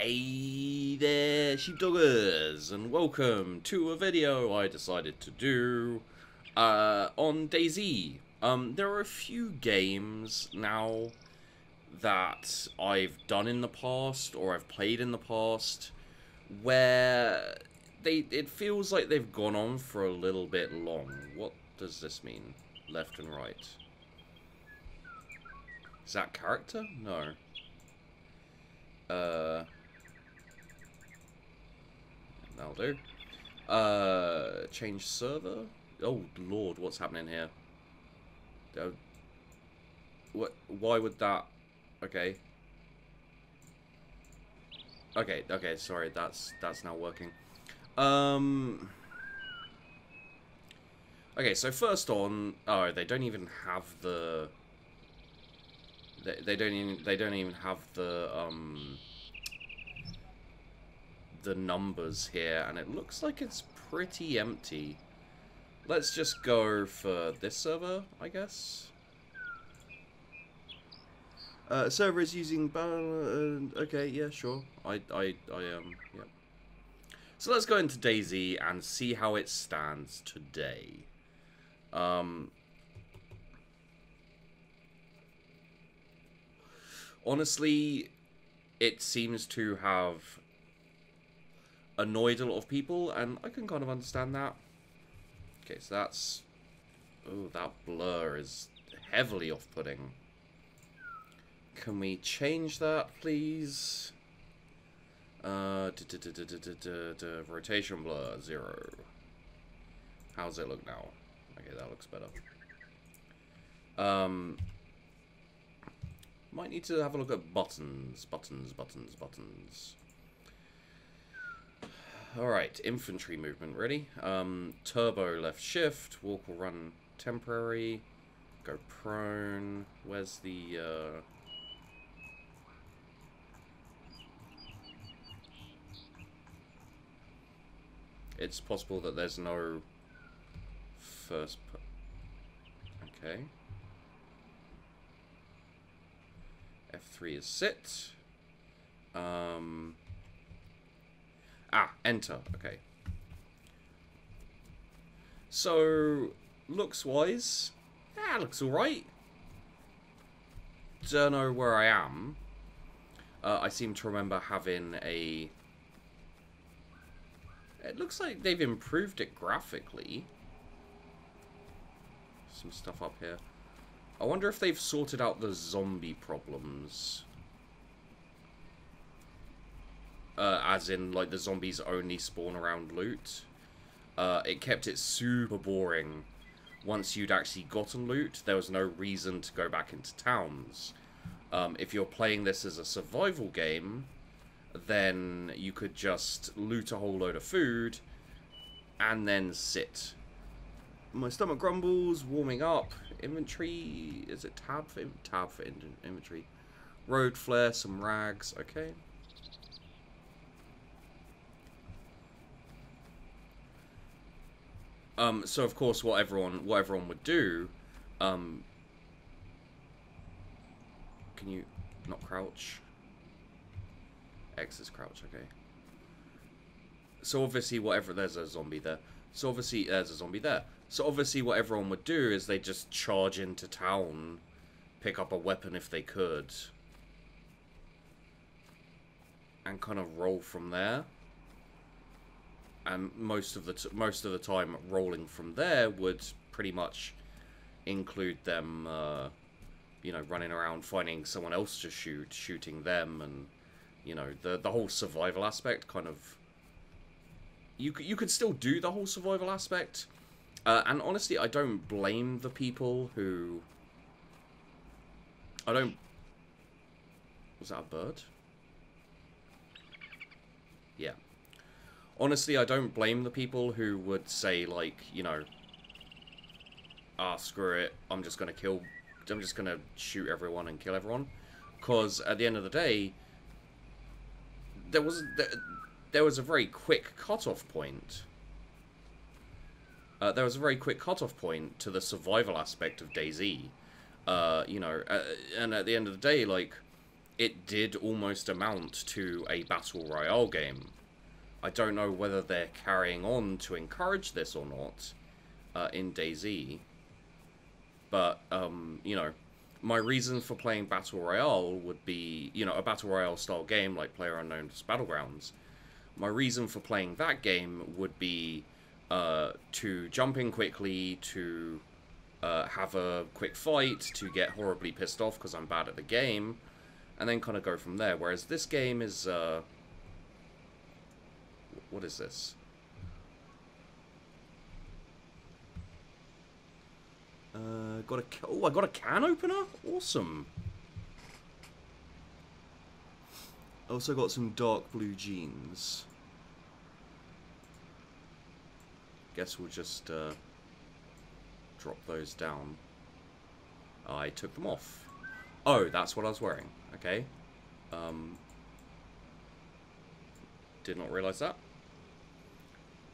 Hey there, sheepdoggers, and welcome to a video I decided to do on DayZ. There are a few games now that I've done in the past, or I've played in the past, where it feels like they've gone on for a little bit long. What does this mean? Left and right. Is that character? No. That'll do. Change server? Oh, Lord, what's happening here? What? Why would that... Okay. Okay, sorry, that's now working. Okay, so first on... Oh, they don't even have the... They don't even have the numbers here, and it looks like it's pretty empty. Let's just go for this server, I guess. Server is using okay, yeah, sure. Yeah. So let's go into DayZ and see how it stands today. Honestly, it seems to have annoyed a lot of people, and I can kind of understand that. Okay, so that's... Oh, that blur is heavily off-putting. Can we change that, please? Rotation blur, 0. How's it look now? Okay, that looks better. Might need to have a look at buttons. Alright, infantry movement, ready? Turbo left shift, walk or run temporary, go prone. Where's the, It's possible that there's no first... Okay. F3 is sit. Enter. Okay. So, looks-wise, looks alright. Don't know where I am. I seem to remember having a... It looks like they've improved it graphically. Some stuff up here. I wonder if they've sorted out the zombie problems. As in, like, the zombies only spawn around loot. It kept it super boring. Once you'd actually gotten loot, there was no reason to go back into towns. If you're playing this as a survival game, then you could just loot a whole load of food and then sit. My stomach grumbles, warming up. Inventory, is it tab for inventory? Road flare, some rags, okay. So of course what everyone would do, can you not crouch? X is crouch, okay. So obviously whatever, there's a zombie there. So obviously there's a zombie there. So obviously what everyone would do is they just charge into town, pick up a weapon if they could, and kind of roll from there. And most of the time, rolling from there would pretty much include them, you know, running around finding someone else to shooting them, and you know, the whole survival aspect kind of. You could still do the whole survival aspect, and honestly, I don't blame the people who. Was that a bird? Yeah. Honestly, I don't blame the people who would say, like, you know, screw it, I'm just gonna shoot everyone and kill everyone. Because at the end of the day, there was a very quick cutoff point. There was a very quick cutoff point to the survival aspect of DayZ. You know, and at the end of the day, like, it did almost amount to a battle royale game. I don't know whether they're carrying on to encourage this or not in DayZ. But, you know, my reason for playing Battle Royale would be, you know, a Battle Royale style game like PlayerUnknown's Battlegrounds. My reason for playing that game would be to jump in quickly, to have a quick fight, to get horribly pissed off because I'm bad at the game, and then kind of go from there. Whereas this game is, what is this? I got a can opener? Awesome. Also got some dark blue jeans. Guess we'll just drop those down. I took them off. Oh, that's what I was wearing. Okay. Did not realize that.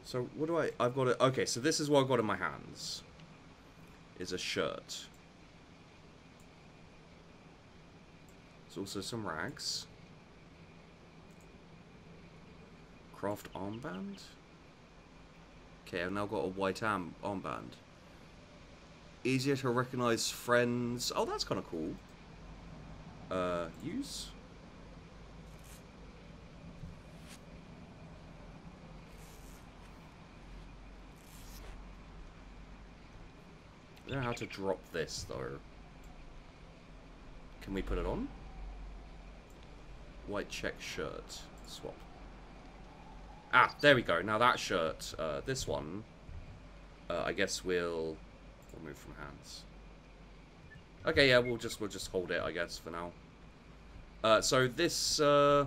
So what do I've got it. Okay, so this is what I've got in my hands. Is a shirt. There's also some rags. Craft armband. Okay, I've now got a white armband. Easier to recognize friends. Oh, that's kind of cool. Use. I don't know how to drop this, though. Can we put it on? White check shirt. Swap. Ah, there we go. Now that shirt, this one, I guess we'll remove from hands. Okay, yeah, we'll just hold it, I guess, for now. So this, they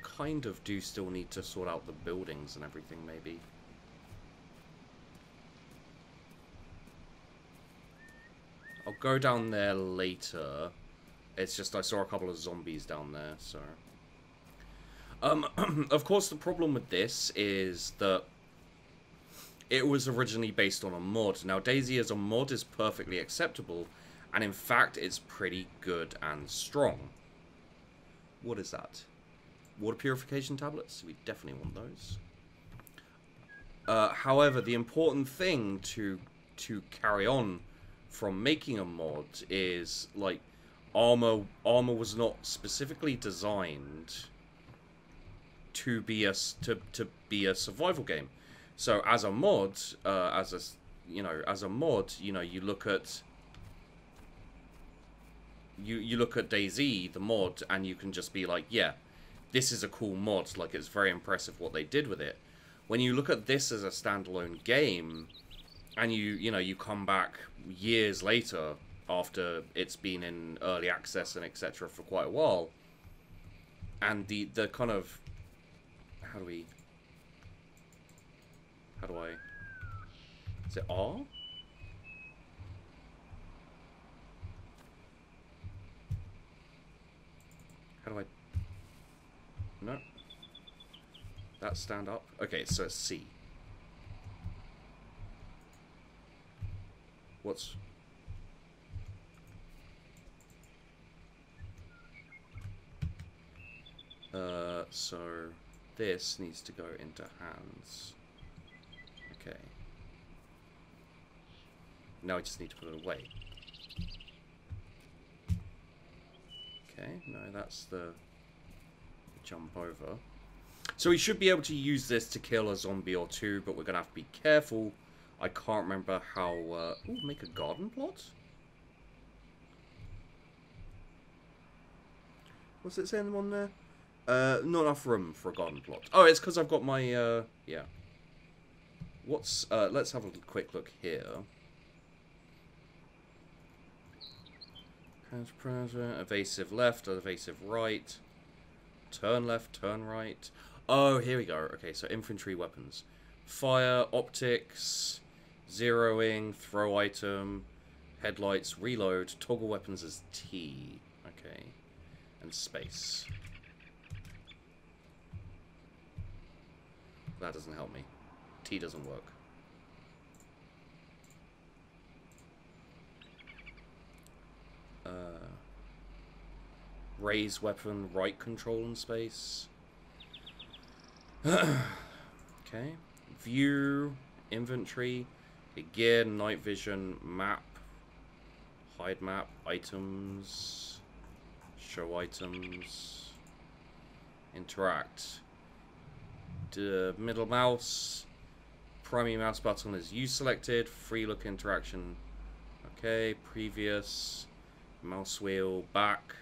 kind of do still need to sort out the buildings and everything, maybe. I'll go down there later. It's just I saw a couple of zombies down there, so... of course, the problem with this is that it was originally based on a mod. Now, DayZ as a mod is perfectly acceptable, and in fact, it's pretty good and strong. What is that? Water purification tablets? We definitely want those. However, the important thing to carry on from making a mod is, like, armor was not specifically designed to be a survival game. So as a mod, you look at you look at DayZ, the mod, and you can just be like, yeah, this is a cool mod. Like, it's very impressive what they did with it. When you look at this as a standalone game, and you come back years later after it's been in early access and etc. for quite a while, and the kind of how do I is it R? How do I no, that stand up. Okay, so it's C. What's so this needs to go into hands. Okay. Now I just need to put it away. Okay, no, that's the jump over. So we should be able to use this to kill a zombie or two, but we're going to have to be careful. I can't remember how... ooh, make a garden plot? What's it saying on there? Not enough room for a garden plot. Oh, it's because I've got my, yeah. What's, let's have a quick look here. Evasive left, evasive right. Turn left, turn right. Oh, here we go. Okay, so infantry weapons. Fire, optics, zeroing, throw item, headlights, reload, toggle weapons as T. Okay. And space. That doesn't help me. T doesn't work. Raise weapon, right control in space. Okay. View, inventory, gear, night vision, map, hide map, items, show items, interact. The middle mouse, primary mouse button is use selected, free look interaction. Okay, previous, mouse wheel, back,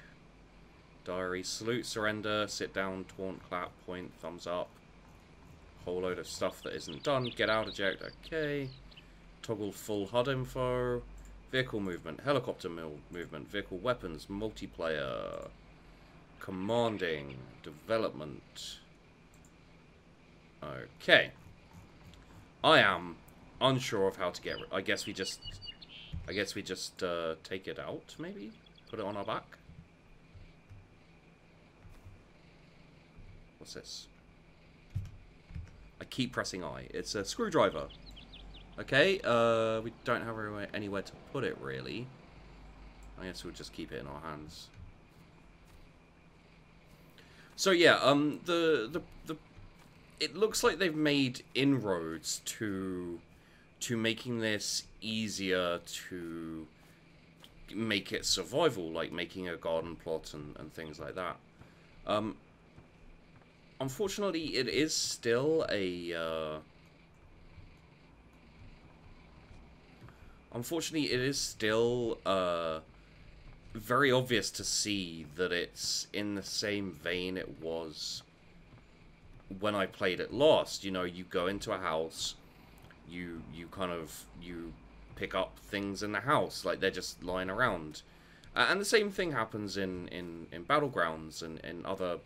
diary, salute, surrender, sit down, taunt, clap, point, thumbs up. Whole load of stuff that isn't done. Get out, eject, okay. Toggle full HUD info. Vehicle movement, helicopter movement, vehicle weapons, multiplayer. Commanding, development. Okay. I am unsure of how to get rid. I guess we just take it out, maybe? Put it on our back? What's this? I keep pressing I. It's a screwdriver. Okay, we don't have anywhere to put it, really. I guess we'll just keep it in our hands. So yeah, it looks like they've made inroads to making this easier to make it survival, like making a garden plot and things like that. Unfortunately, it is still a... very obvious to see that it's in the same vein it was when I played it last. You know, you go into a house, you pick up things in the house, like they're just lying around. And the same thing happens in Battlegrounds and in other...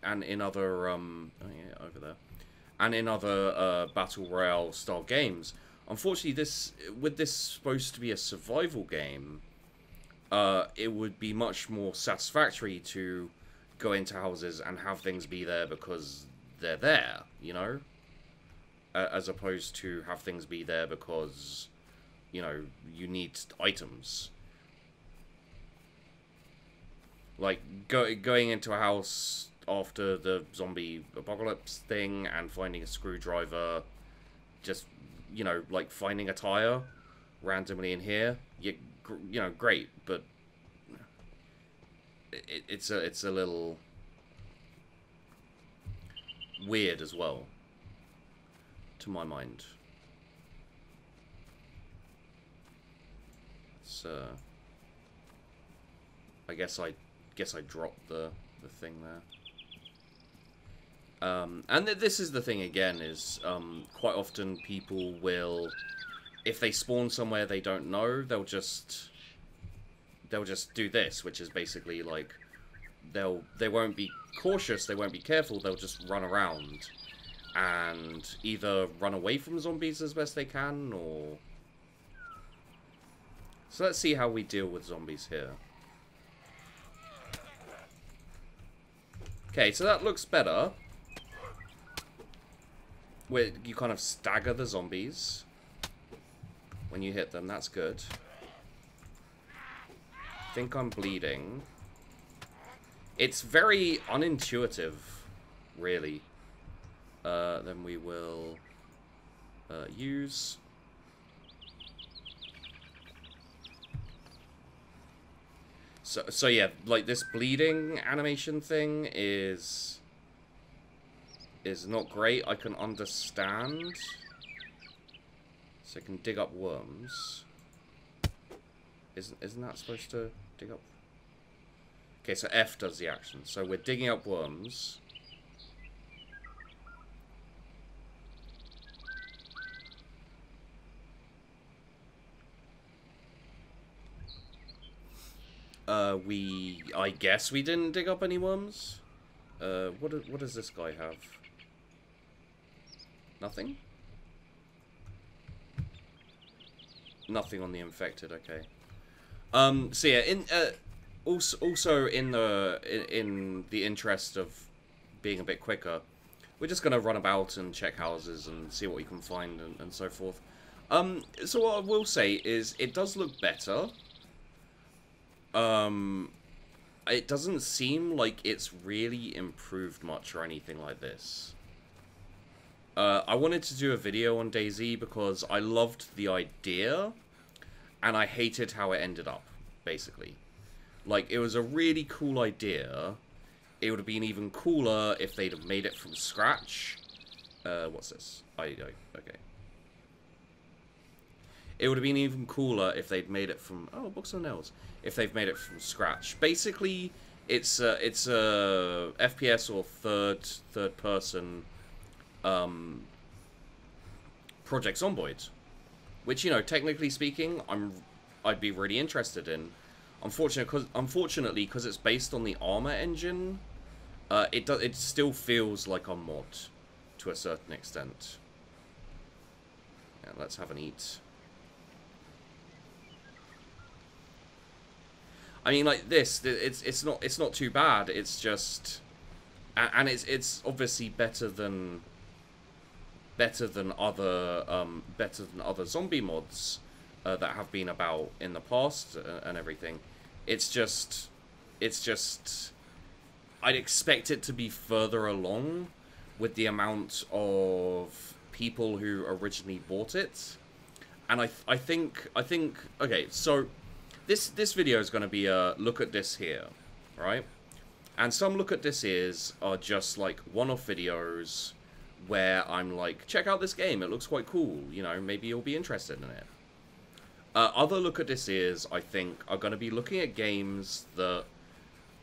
and in other, oh yeah, over there. And in other Battle Royale style games. Unfortunately, with this supposed to be a survival game, it would be much more satisfactory to go into houses and have things be there because they're there, you know? As opposed to have things be there because, you know, you need items. Like, going into a house after the zombie apocalypse thing and finding a screwdriver, just, you know, like finding a tire randomly in here, you know, great, but it's a little weird as well, to my mind. It's I guess I dropped the thing there. And this is the thing again, is quite often people will, if they spawn somewhere they don't know, they'll just do this, which is basically like they won't be cautious, they won't be careful, they'll just run around and either run away from zombies as best they can, or... So let's see how we deal with zombies here. Okay, so that looks better. Where you kind of stagger the zombies when you hit them, that's good. I think I'm bleeding. It's very unintuitive, really. Then we will use... So yeah, like this bleeding animation thing is not great. I can understand. So I can dig up worms. Isn't that supposed to dig up? Okay, so F does the action. So we're digging up worms. I guess we didn't dig up any worms. What does this guy have? Nothing? Nothing on the infected, okay. So yeah, also in the interest of being a bit quicker, we're just gonna run about and check houses and see what we can find and so forth. So what I will say is it does look better. It doesn't seem like it's really improved much or anything like this. I wanted to do a video on DayZ because I loved the idea, and I hated how it ended up, basically. Like, it was a really cool idea. It would have been even cooler if they'd have made it from scratch. What's this? Okay. It would have been even cooler if they'd made it from... Oh, books and nails. If they've made it from scratch. Basically, it's a FPS or third person Project Zomboid, which, you know, technically speaking, I'd be really interested in. Unfortunately, because it's based on the Armor engine, it still feels like a mod to a certain extent. Yeah, let's have an eat. I mean, like this, it's not too bad. It's just, and it's obviously better than other zombie mods that have been about in the past and everything. It's just, I'd expect it to be further along with the amount of people who originally bought it, and I think okay, so. This video is going to be a look at this here, right? And some look at this are just like one-off videos where I'm like, check out this game, it looks quite cool, you know, maybe you'll be interested in it. Other look at this I think, are going to be looking at games that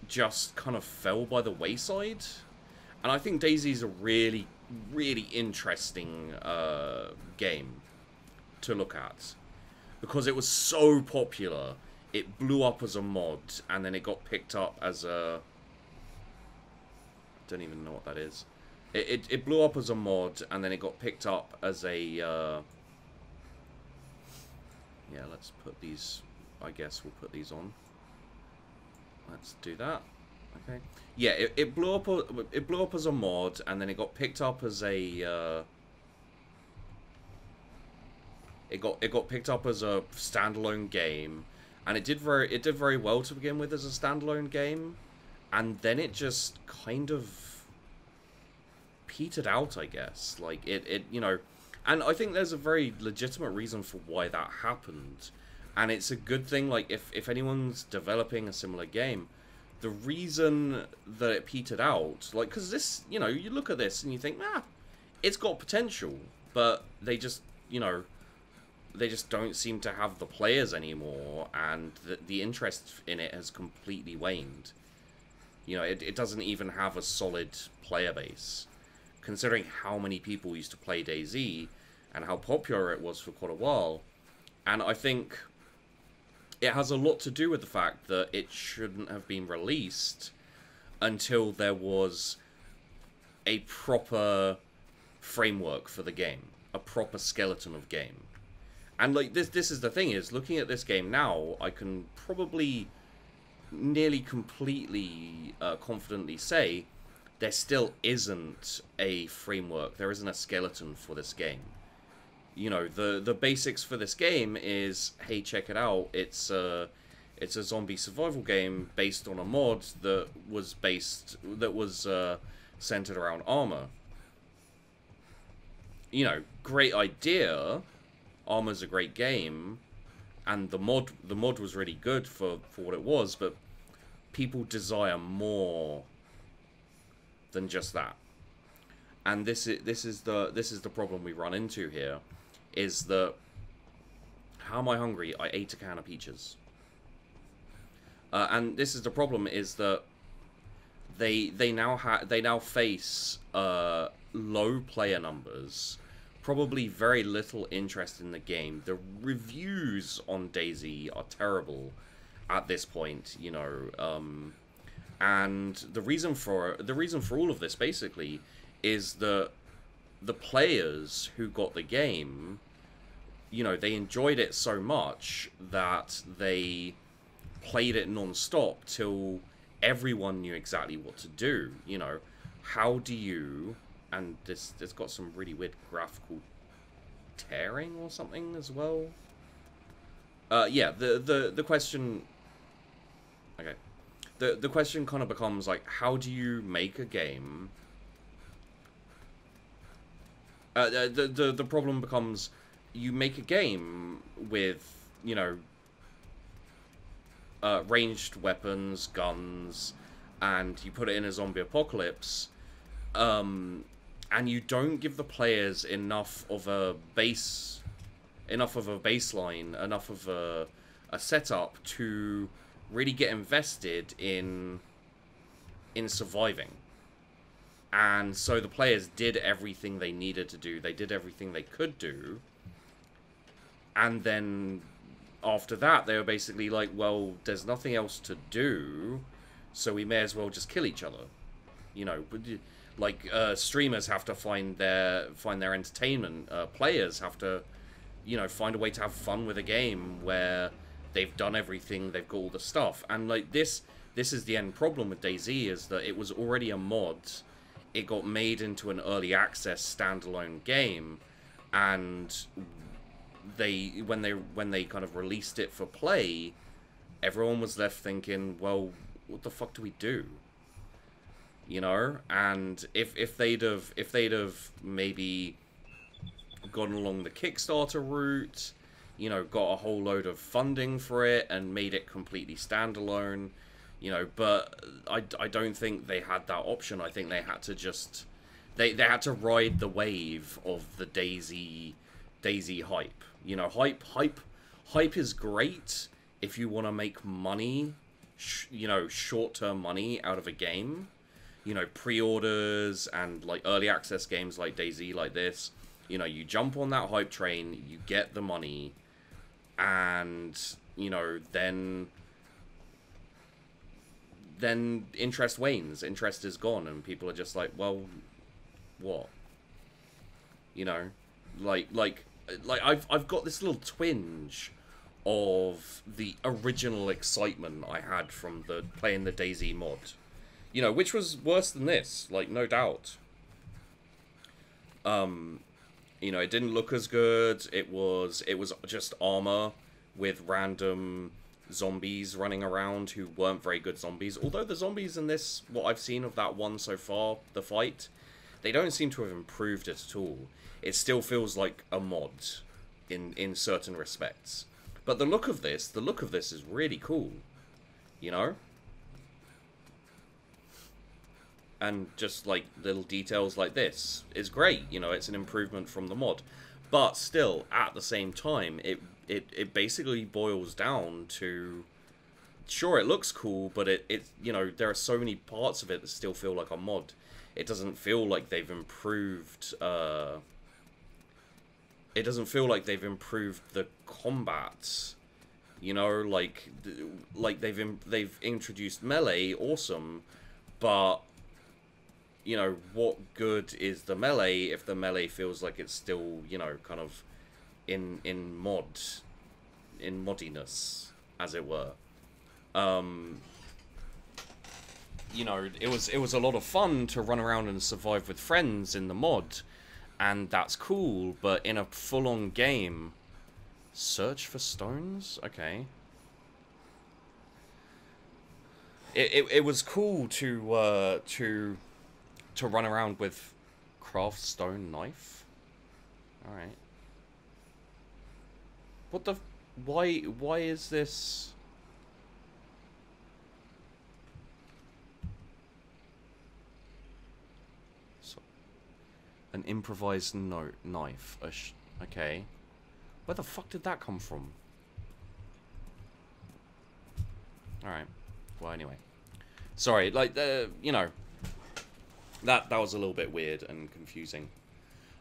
just kind of fell by the wayside. And I think DayZ is a really, really interesting game to look at. Because it was so popular. It blew up as a mod, and then it got picked up as a... I don't even know what that is. It blew up as a mod, and then it got picked up as a... Yeah, let's put these... I guess we'll put these on. Let's do that. Okay. Yeah, it blew up as a mod, and then it got picked up as a... It got picked up as a standalone game, and it did very well to begin with as a standalone game, and then it just kind of petered out, I guess. Like it you know, and I think there's a very legitimate reason for why that happened, and it's a good thing. Like if anyone's developing a similar game, the reason that it petered out, like, because this, you know, you look at this and you think, it's got potential, but they just, you know, they just don't seem to have the players anymore, and the interest in it has completely waned. You know, it doesn't even have a solid player base, considering how many people used to play DayZ and how popular it was for quite a while. And I think it has a lot to do with the fact that it shouldn't have been released until there was a proper framework for the game, a proper skeleton of game. And like this is the thing, is looking at this game now, I can probably nearly completely confidently say there still isn't a framework, there isn't a skeleton for this game. You know, the basics for this game is, hey, check it out, it's a zombie survival game based on a mod that was centered around armor. You know, great idea. Armor's a great game, and the mod was really good for what it was, but people desire more than just that. And this is the problem we run into here, is that, how am I hungry? I ate a can of peaches. And this is the problem, is that they now face low player numbers, probably very little interest in the game. The reviews on DayZ are terrible at this point, you know, and the reason for all of this basically is that the players who got the game, you know, they enjoyed it so much that they played it non-stop till everyone knew exactly what to do. You know, how do you... And this got some really weird graphical tearing or something as well. Yeah, the question... Okay. The question kind of becomes, like, how do you make a game... the problem becomes, you make a game with, you know, ranged weapons, guns, and you put it in a zombie apocalypse, and you don't give the players enough of a baseline, enough of a setup to really get invested in surviving. And so the players did everything they needed to do. They did everything they could do. And then after that, they were basically like, well, there's nothing else to do, so we may as well just kill each other. You know, like, streamers have to find their entertainment. Players have to, you know, find a way to have fun with a game where they've done everything, they've got all the stuff. And, like, this is the end problem with DayZ, is that it was already a mod. It got made into an early access standalone game, and when they kind of released it for play, everyone was left thinking, well, what the fuck do we do? You know? And if they'd have maybe gone along the Kickstarter route, you know, got a whole load of funding for it and made it completely standalone, you know, but I don't think they had that option. I think they had to just... They had to ride the wave of the DayZ hype. You know, hype is great if you want to make money, you know, short-term money out of a game. You know, pre-orders and, like, early access games like DayZ, like this. You know, you jump on that hype train, you get the money, and, you know, then interest wanes, interest is gone, and people are just like, well, what? You know, like I've got this little twinge of the original excitement I had from playing the DayZ mod, you know, which was worse than this, like, no doubt. You know, it didn't look as good. It was just armor with random zombies running around who weren't very good zombies. Although the zombies in this, what I've seen of that one so far, the fight, they don't seem to have improved it at all. It still feels like a mod in certain respects. But the look of this is really cool, you know? And just, like, little details like this is great, you know, it's an improvement from the mod. But still, at the same time, it basically boils down to, sure, it looks cool, but it you know, there are so many parts of it that still feel like a mod. It doesn't feel like they've improved, it doesn't feel like they've improved the combat, you know, like they've introduced melee, awesome, but, you know, what good is the melee if the melee feels like it's still, you know, kind of in moddiness, as it were. You know, it was a lot of fun to run around and survive with friends in the mod, and that's cool, but in a full-on game, search for stones? Okay. It was cool to run around with craft stone knife. Alright. What the... Why is this... So, an improvised knife. Okay. Where the fuck did that come from? Alright. Well, anyway. Sorry, like, you know... That was a little bit weird and confusing.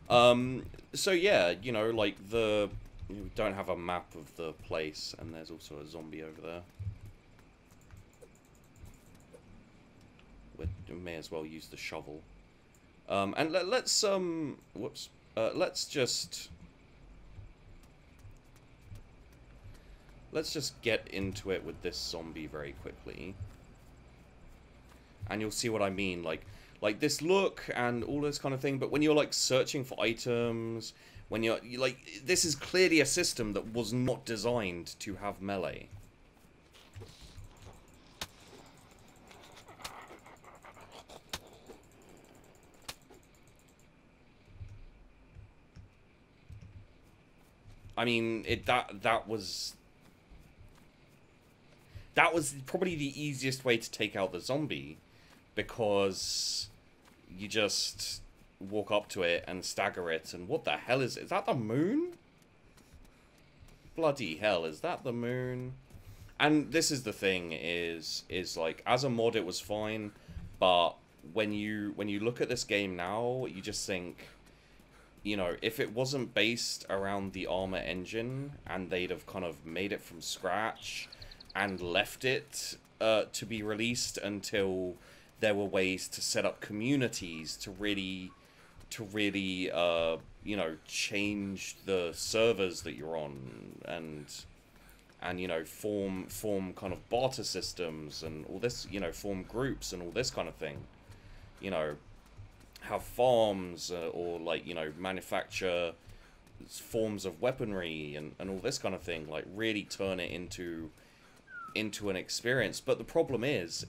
So yeah, you know, like we don't have a map of the place, and there's also a zombie over there. We may as well use the shovel. And let's whoops. Let's just get into it with this zombie very quickly, and you'll see what I mean. Like this look and all this kind of thing, but when you're, like, searching for items, When like, this is clearly a system that was not designed to have melee. I mean, that was probably the easiest way to take out the zombie, because you just walk up to it and stagger it, and what the hell is that the moon? Bloody hell, is that the moon? And this is the thing, is like, as a mod it was fine, but when you look at this game now, you just think, you know, if it wasn't based around the armor engine, and they'd have kind of made it from scratch and left it to be released until there were ways to set up communities to really you know, change the servers that you're on, and you know, form kind of barter systems and all this, you know, form groups and all this kind of thing, you know, have farms, or like, you know, manufacture forms of weaponry and all this kind of thing, like really turn it into an experience. But the problem is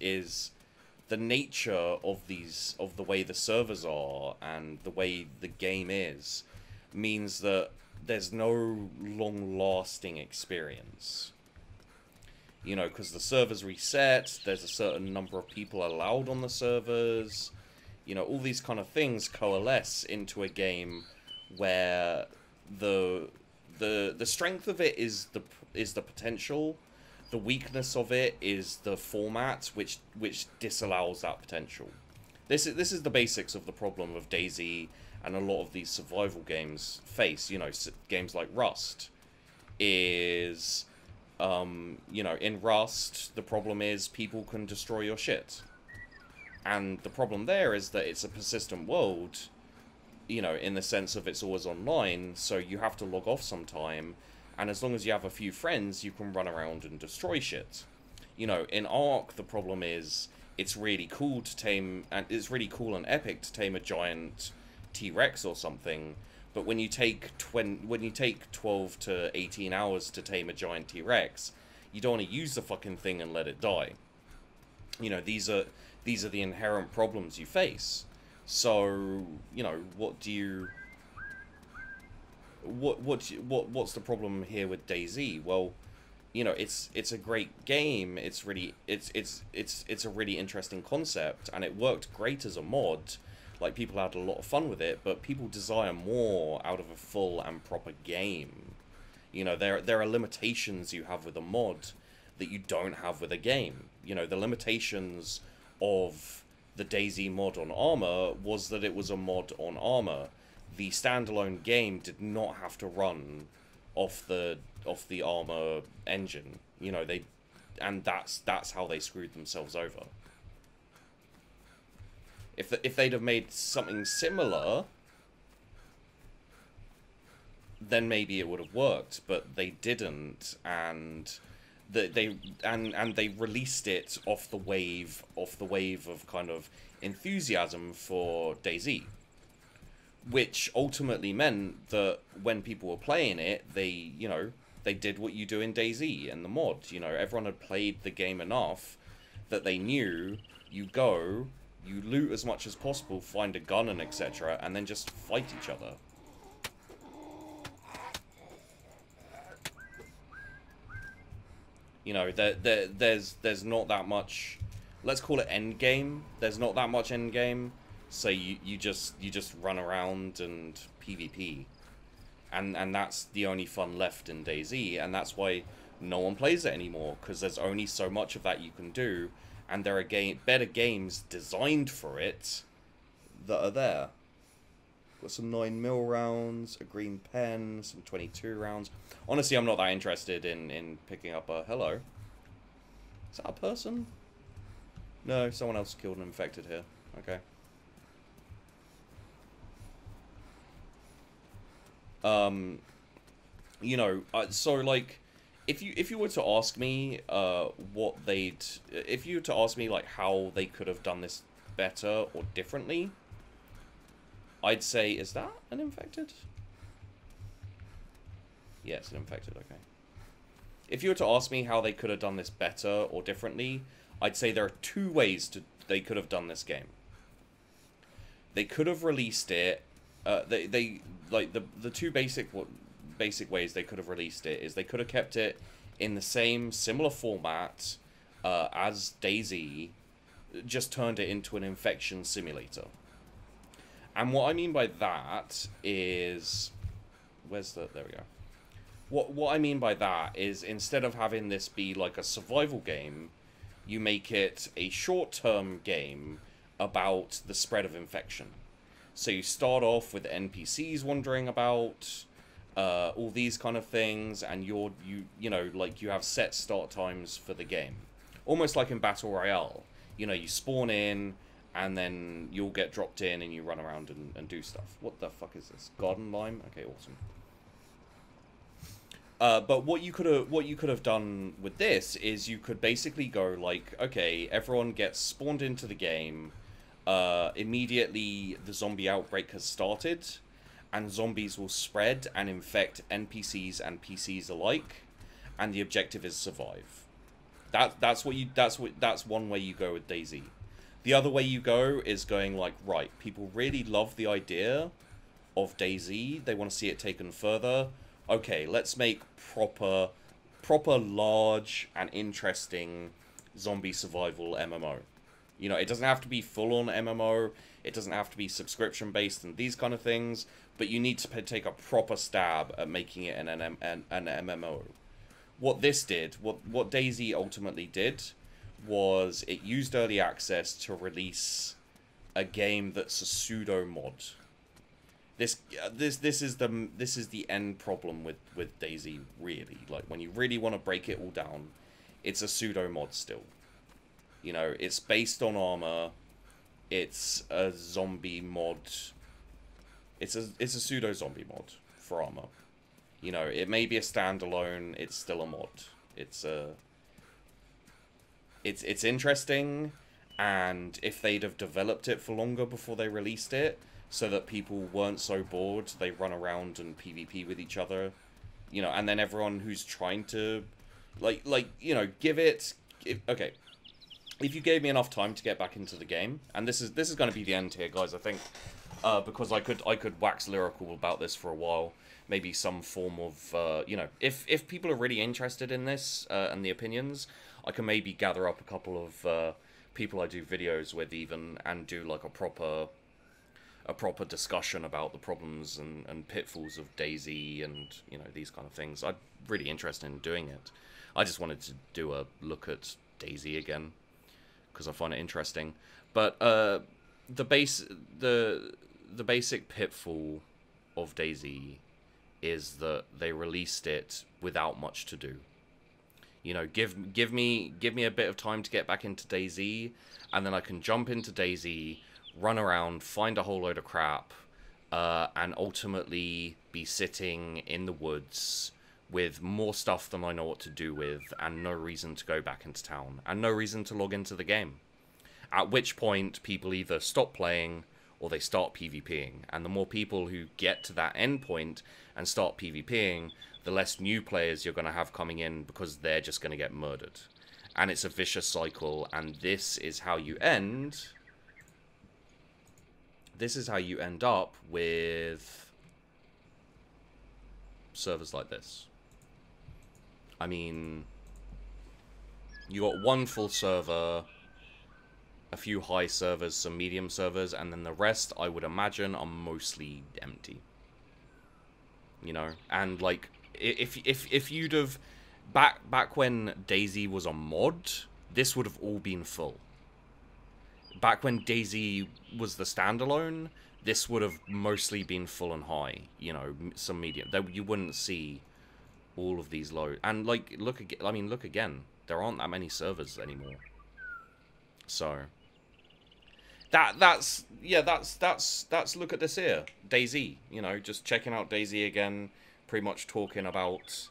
the nature of the way the servers are and the way the game is, means that there's no long-lasting experience. You know, because the servers reset, there's a certain number of people allowed on the servers, you know, all these kind of things coalesce into a game where the strength of it is the potential. The weakness of it is the format, which disallows that potential. This is the basics of the problem of DayZ and a lot of these survival games face. You know, games like Rust is, you know, in Rust, the problem is people can destroy your shit. And the problem there is that it's a persistent world, you know, in the sense of it's always online, so you have to log off sometime, and as long as you have a few friends, you can run around and destroy shit. You know, in Ark, the problem is it's really cool to tame, and it's really cool and epic to tame a giant T-Rex or something, but when you take 12 to 18 hours to tame a giant T-Rex, you don't want to use the fucking thing and let it die. You know, these are the inherent problems you face. So, you know, what's the problem here with DayZ? Well, you know, it's a great game. It's a really interesting concept, and it worked great as a mod. Like, people had a lot of fun with it, but people desire more out of a full and proper game. You know, there are limitations you have with a mod that you don't have with a game. You know, the limitations of the DayZ mod on Armor was that it was a mod on Armor. The standalone game did not have to run off the Armor engine. You know, and that's how they screwed themselves over. If they'd have made something similar, then maybe it would have worked, but they didn't, and they released it off the wave of kind of enthusiasm for DayZ, which ultimately meant that when people were playing it, they did what you do in DayZ and the mod. You know, everyone had played the game enough that they knew you go, you loot as much as possible, find a gun and etc., and then just fight each other. You know, there's not that much, let's call it end game. There's not that much end game, so you just run around and PvP, and that's the only fun left in DayZ, and that's why no one plays it anymore, because there's only so much of that you can do, and there are better games designed for it that are there. Got some 9mm rounds, a green pen, some 22 rounds. Honestly, I'm not that interested in picking up a... Hello? Is that a person? No, someone else killed and infected here. Okay. You know, so like, if you were to ask me if you were to ask me like how they could have done this better or differently, I'd say, is that an infected? Yeah, it's an infected, okay. If you were to ask me how they could have done this better or differently, I'd say there are two ways they could have done this game. They could have released it. They like the two basic ways they could have released it is they could have kept it in the same similar format as DayZ, just turned it into an infection simulator. And what I mean by that is, there we go. What I mean by that is instead of having this be like a survival game, you make it a short-term game about the spread of infection. So you start off with NPCs wandering about, all these kind of things, and you know, like you have set start times for the game. Almost like in Battle Royale. You know, you spawn in, and then you'll get dropped in, and you run around and do stuff. What the fuck is this? Garden lime? Okay, awesome. But what you could have done with this is you could basically go like, okay, everyone gets spawned into the game. Immediately the zombie outbreak has started, and zombies will spread and infect NPCs and PCs alike, and the objective is survive. That's one way you go with DayZ. The other way you go is going like, right, people really love the idea of DayZ. They want to see it taken further. Okay, let's make proper large and interesting zombie survival MMO. You know, it doesn't have to be full-on MMO. It doesn't have to be subscription-based and these kind of things. But you need to take a proper stab at making it an MMO. What this did, what DayZ ultimately did, was it used early access to release a game that's a pseudo-mod. This is the end problem with DayZ, really. Like, when you really want to break it all down, it's a pseudo-mod still. You know, it's based on armor. It's a zombie mod. It's a pseudo-zombie mod for armor. You know, it may be a standalone. It's still a mod. It's interesting, and if they'd have developed it for longer before they released it, so that people weren't so bored, they run around and PvP with each other, you know, and then everyone who's trying to, like you know, okay, if you gave me enough time to get back into the game, and this is going to be the end here, guys, I think, because I could wax lyrical about this for a while, maybe some form of, you know, if people are really interested in this, and the opinions, I can maybe gather up a couple of, people I do videos with even, and do like a proper discussion about the problems and pitfalls of DayZ and, you know, these kind of things. I'm really interested in doing it. I just wanted to do a look at DayZ again because I find it interesting. But the basic pitfall of DayZ is that they released it without much to do. You know, give me a bit of time to get back into DayZ, and then I can jump into DayZ, run around, find a whole load of crap, and ultimately be sitting in the woods with more stuff than I know what to do with, and no reason to go back into town, and no reason to log into the game. At which point, people either stop playing, or they start PvPing. And the more people who get to that end point and start PvPing, the less new players you're going to have coming in, because they're just going to get murdered. And it's a vicious cycle, and this is how you end... This is how you end up with servers like this. I mean, you got one full server, a few high servers, some medium servers, and then the rest, I would imagine, are mostly empty. You know, and like, if you'd have back when DayZ was a mod, this would have all been full. Back when DayZ was the standalone, this would have mostly been full and high. You know, some medium. You wouldn't see all of these low. And like, look again. There aren't that many servers anymore. So that's look at this here, DayZ. You know, just checking out DayZ again. Pretty much talking about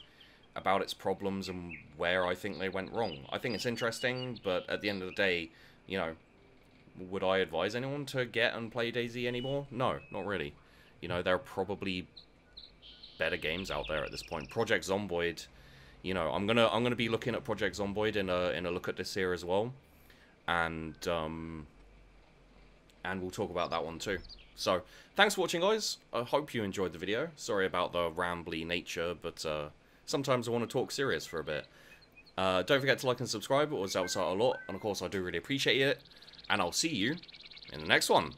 its problems and where I think they went wrong. I think it's interesting, but at the end of the day, you know. Would I advise anyone to get and play DayZ anymore? No, not really. You know, there are probably better games out there at this point. Project Zomboid, you know, I'm gonna be looking at Project Zomboid in a look at this here as well, and we'll talk about that one too. So, thanks for watching, guys. I hope you enjoyed the video. Sorry about the rambly nature, but sometimes I want to talk serious for a bit. Don't forget to like and subscribe, it was helps out a lot, and of course I do really appreciate it, and I'll see you in the next one.